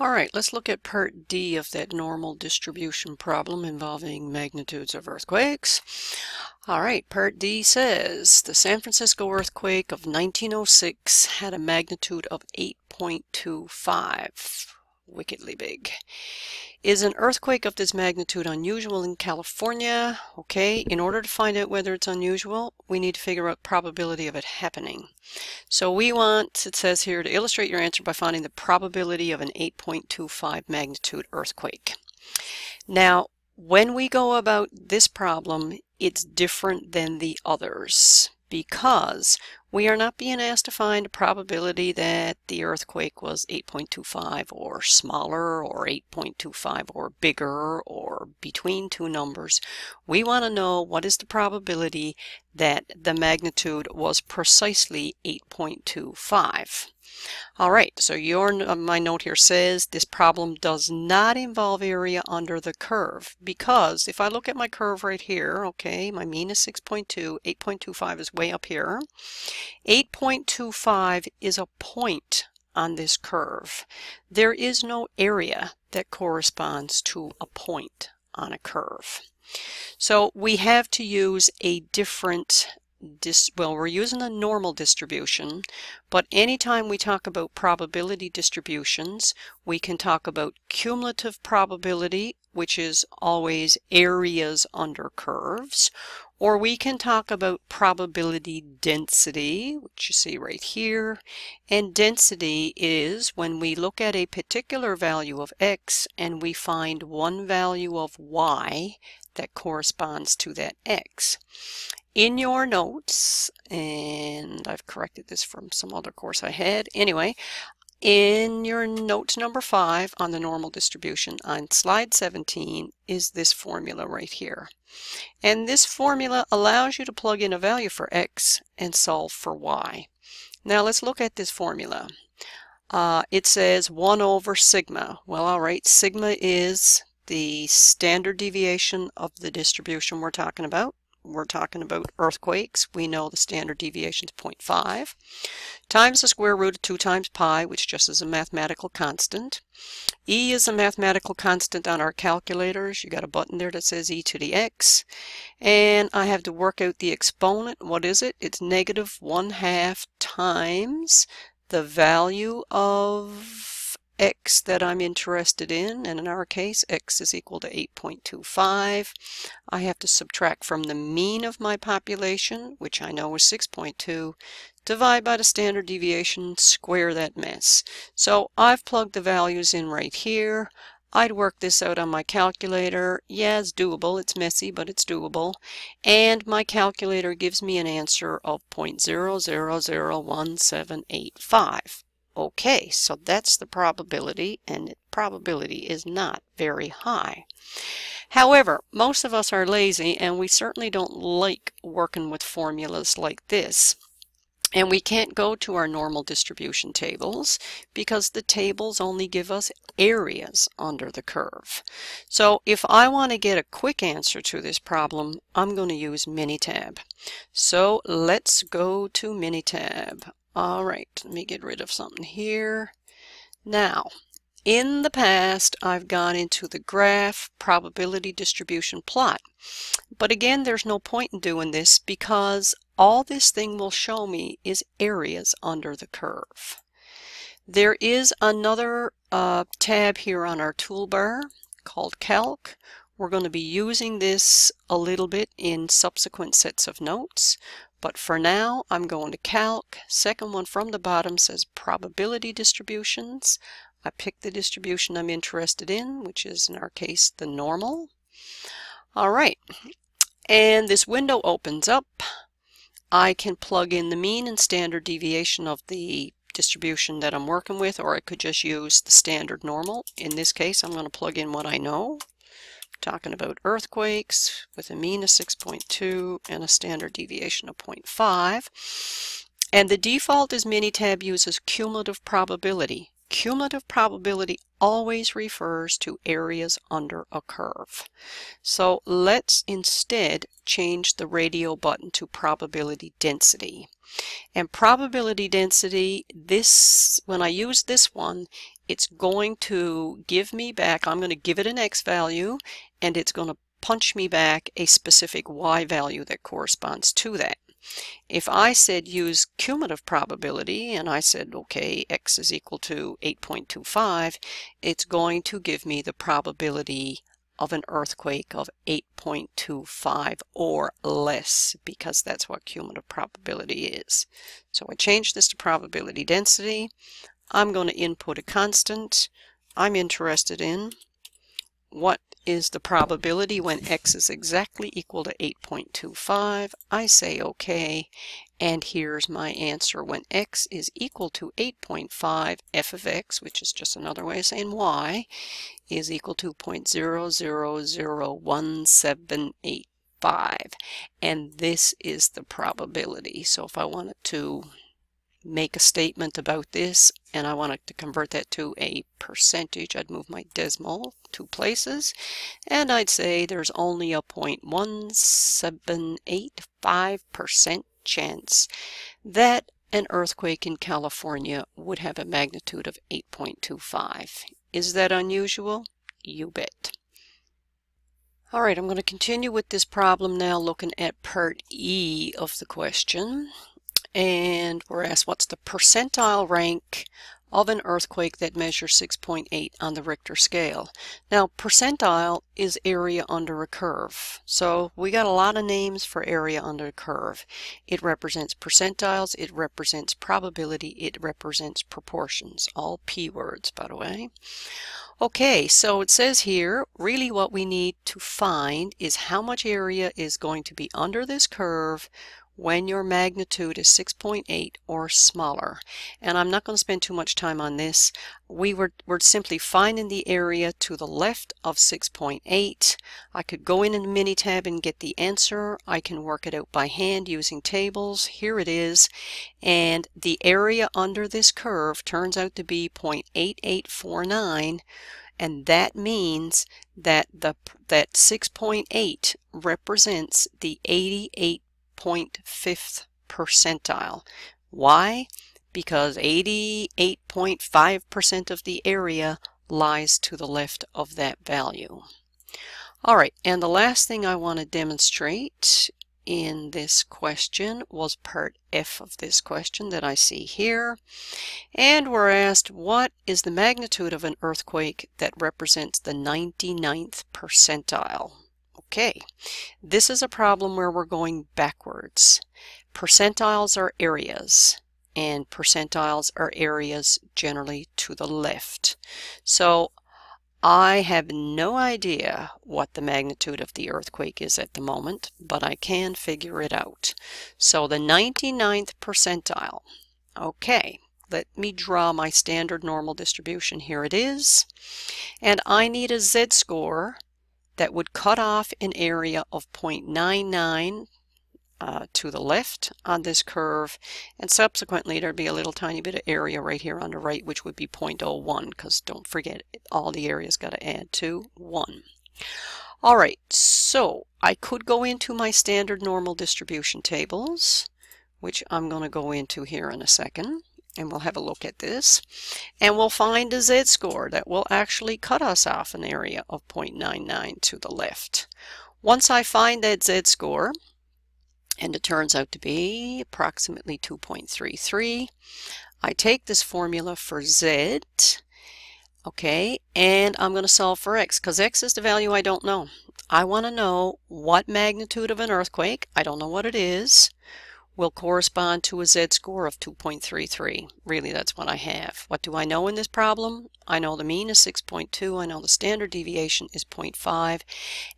All right, let's look at part D of that normal distribution problem involving magnitudes of earthquakes. All right, part D says the San Francisco earthquake of 1906 had a magnitude of 8.25, wickedly big. Is an earthquake of this magnitude unusual in California? Okay, in order to find out whether it's unusual, we need to figure out probability of it happening. So we want, it says here, to illustrate your answer by finding the probability of an 8.25 magnitude earthquake. Now, when we go about this problem, it's different than the others because we are not being asked to find a probability that the earthquake was 8.25 or smaller or 8.25 or bigger or between two numbers. We want to know what is the probability that the magnitude was precisely 8.25. All right, so my note here says this problem does not involve area under the curve because if I look at my curve right here, okay, my mean is 6.2, 8.25 is way up here. 8.25 is a point on this curve. There is no area that corresponds to a point on a curve. So we have to use a different we're using a normal distribution, but anytime we talk about probability distributions, we can talk about cumulative probability, which is always areas under curves, or we can talk about probability density, which you see right here. And density is when we look at a particular value of x and we find one value of y that corresponds to that x. In your notes, and I've corrected this from some other course I had, anyway, in your note number 5 on the normal distribution on slide 17 is this formula right here. And this formula allows you to plug in a value for x and solve for y. Now let's look at this formula. It says 1 over sigma. Well, all right, sigma is the standard deviation of the distribution we're talking about. We're talking about earthquakes. We know the standard deviation is 0.5 times the square root of 2 times pi, which just is a mathematical constant. E is a mathematical constant on our calculators. You got a button there that says e to the x. And I have to work out the exponent. What is it? It's negative 1/2 times the value of x that I'm interested in, and in our case x is equal to 8.25. I have to subtract from the mean of my population, which I know is 6.2, divide by the standard deviation, square that mess. So I've plugged the values in right here. I'd work this out on my calculator. Yeah, it's doable. It's messy, but it's doable. And my calculator gives me an answer of 0.000175. Okay, so that's the probability, and probability is not very high. However, most of us are lazy, and we certainly don't like working with formulas like this. And we can't go to our normal distribution tables because the tables only give us areas under the curve. So if I want to get a quick answer to this problem, I'm going to use Minitab. So let's go to Minitab. All right, let me get rid of something here. Now, in the past, I've gone into the graph probability distribution plot. But again, there's no point in doing this because all this thing will show me is areas under the curve. There is another tab here on our toolbar called Calc. We're going to be using this a little bit in subsequent sets of notes. But for now, I'm going to Calc. Second one from the bottom says probability distributions. I pick the distribution I'm interested in, which is in our case the normal. All right, and this window opens up. I can plug in the mean and standard deviation of the distribution that I'm working with, or I could just use the standard normal. In this case, I'm going to plug in what I know. Talking about earthquakes with a mean of 6.2 and a standard deviation of 0.5. And the default is Minitab uses cumulative probability. Cumulative probability always refers to areas under a curve. So let's instead change the radio button to probability density. And probability density, when I use this one, it's going to give me back, I'm going to give it an X value, and it's going to punch me back a specific Y value that corresponds to that. If I said use cumulative probability, and I said, okay, X is equal to 8.25, it's going to give me the probability of an earthquake of 8.25 or less, because that's what cumulative probability is. So I change this to probability density. I'm going to input a constant. I'm interested in what is the probability when X is exactly equal to 8.25. I say OK, and here's my answer. When X is equal to 8.5, f of X, which is just another way of saying Y, is equal to 0.0001785. And this is the probability. So if I wanted to make a statement about this and I wanted to convert that to a percentage, I'd move my decimal 2 places and I'd say there's only a 0.1785% chance that an earthquake in California would have a magnitude of 8.25. Is that unusual? You bet. All right, I'm going to continue with this problem now, looking at part E of the question. And we're asked, what's the percentile rank of an earthquake that measures 6.8 on the Richter scale? Now, percentile is area under a curve. So we got a lot of names for area under a curve. It represents percentiles, it represents probability, it represents proportions. All P words, by the way. Okay, so it says here, really what we need to find is how much area is going to be under this curve when your magnitude is 6.8 or smaller. And I'm not going to spend too much time on this. We're simply finding the area to the left of 6.8. I could go in the Minitab and get the answer. I can work it out by hand using tables. Here it is. And the area under this curve turns out to be 0.8849. And that means that that 6.8 represents the 88.5th percentile. Why? Because 88.5% of the area lies to the left of that value. All right, and the last thing I want to demonstrate in this question was part F of this question that I see here. And we're asked, what is the magnitude of an earthquake that represents the 99th percentile? Okay, this is a problem where we're going backwards. Percentiles are areas, and percentiles are areas generally to the left. So I have no idea what the magnitude of the earthquake is at the moment, but I can figure it out. So the 99th percentile. Okay, let me draw my standard normal distribution. Here it is. And I need a z-score that would cut off an area of 0.99 to the left on this curve, and subsequently there'd be a little tiny bit of area right here on the right, which would be 0.01, because don't forget, all the areas got to add to 1. All right, so I could go into my standard normal distribution tables, which I'm going to go into here in a second, and we'll have a look at this, and we'll find a z-score that will actually cut us off an area of 0.99 to the left. Once I find that z-score, and it turns out to be approximately 2.33, I take this formula for z, okay, and I'm going to solve for x, because x is the value I don't know. I want to know what magnitude of an earthquake, I don't know what it is, will correspond to a z-score of 2.33. Really, that's what I have. What do I know in this problem? I know the mean is 6.2, I know the standard deviation is 0.5,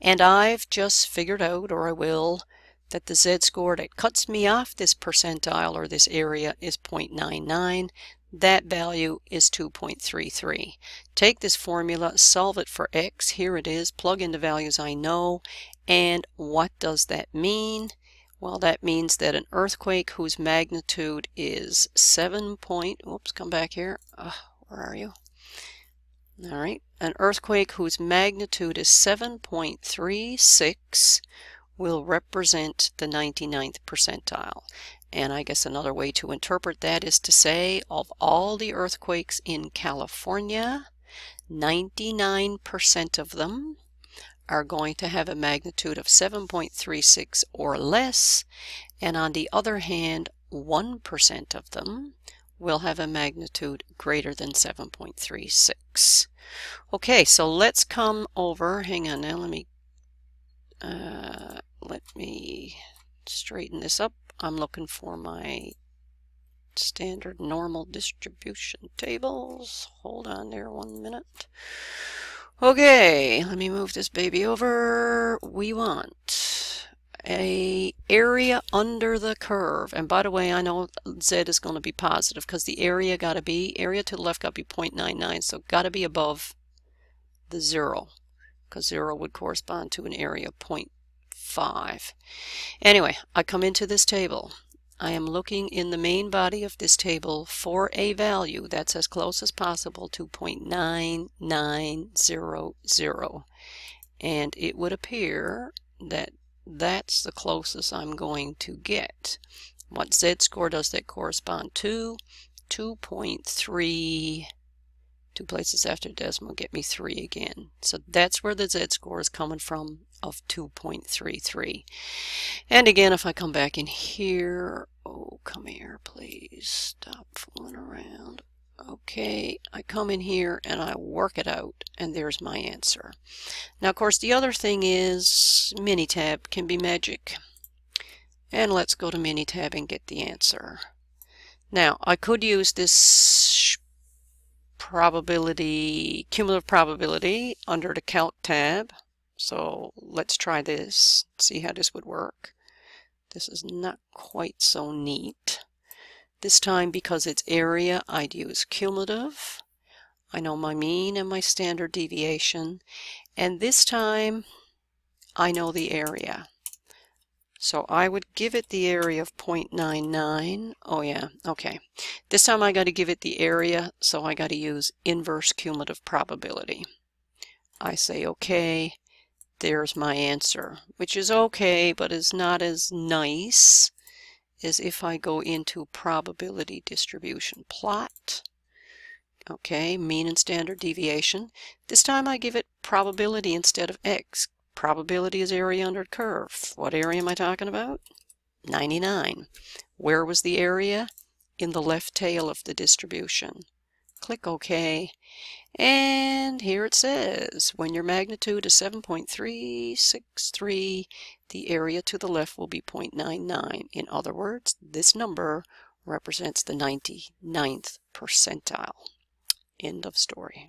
and I've just figured out, or I will, that the z-score that cuts me off this percentile or this area is 0.99. That value is 2.33. Take this formula, solve it for x. Here it is. Plug in the values I know. And what does that mean? Well, that means that an earthquake whose magnitude is 7 point... Oops, come back here. Where are you? All right. An earthquake whose magnitude is 7.36 will represent the 99th percentile. And I guess another way to interpret that is to say, of all the earthquakes in California, 99% of them are going to have a magnitude of 7.36 or less, and on the other hand, 1% of them will have a magnitude greater than 7.36. Okay, so let's come over, hang on now, let me straighten this up. I'm looking for my standard normal distribution tables. Hold on there 1 minute. Okay, let me move this baby over. We want a area under the curve. And by the way, I know Z is going to be positive because the area got to be, area to the left got to be 0.99, so got to be above the 0, because 0 would correspond to an area of 0.5. Anyway, I come into this table. I am looking in the main body of this table for a value that's as close as possible to 0.9900. And it would appear that that's the closest I'm going to get. What z-score does that correspond to? 2.3. 2 places after decimal get me 3 again. So that's where the z-score is coming from, of 2.33. And again, if I come back in here, oh, come here, please. Stop fooling around. Okay, I come in here and I work it out, and there's my answer. Now, of course, the other thing is Minitab can be magic. And let's go to Minitab and get the answer. Now, I could use this probability, cumulative probability under the Calc tab. So let's try this, see how this would work. This is not quite so neat. This time, because it's area, I'd use cumulative. I know my mean and my standard deviation. And this time, I know the area. So I would give it the area of 0.99. Oh yeah, okay. This time I got to give it the area, so I got to use inverse cumulative probability. I say okay, there's my answer, which is okay, but is not as nice as if I go into probability distribution plot. Okay, mean and standard deviation. This time I give it probability instead of x. Probability is area under curve. What area am I talking about? 99. Where was the area? In the left tail of the distribution. Click OK. And here it says, when your magnitude is 7.363, the area to the left will be 0.99. In other words, this number represents the 99th percentile. End of story.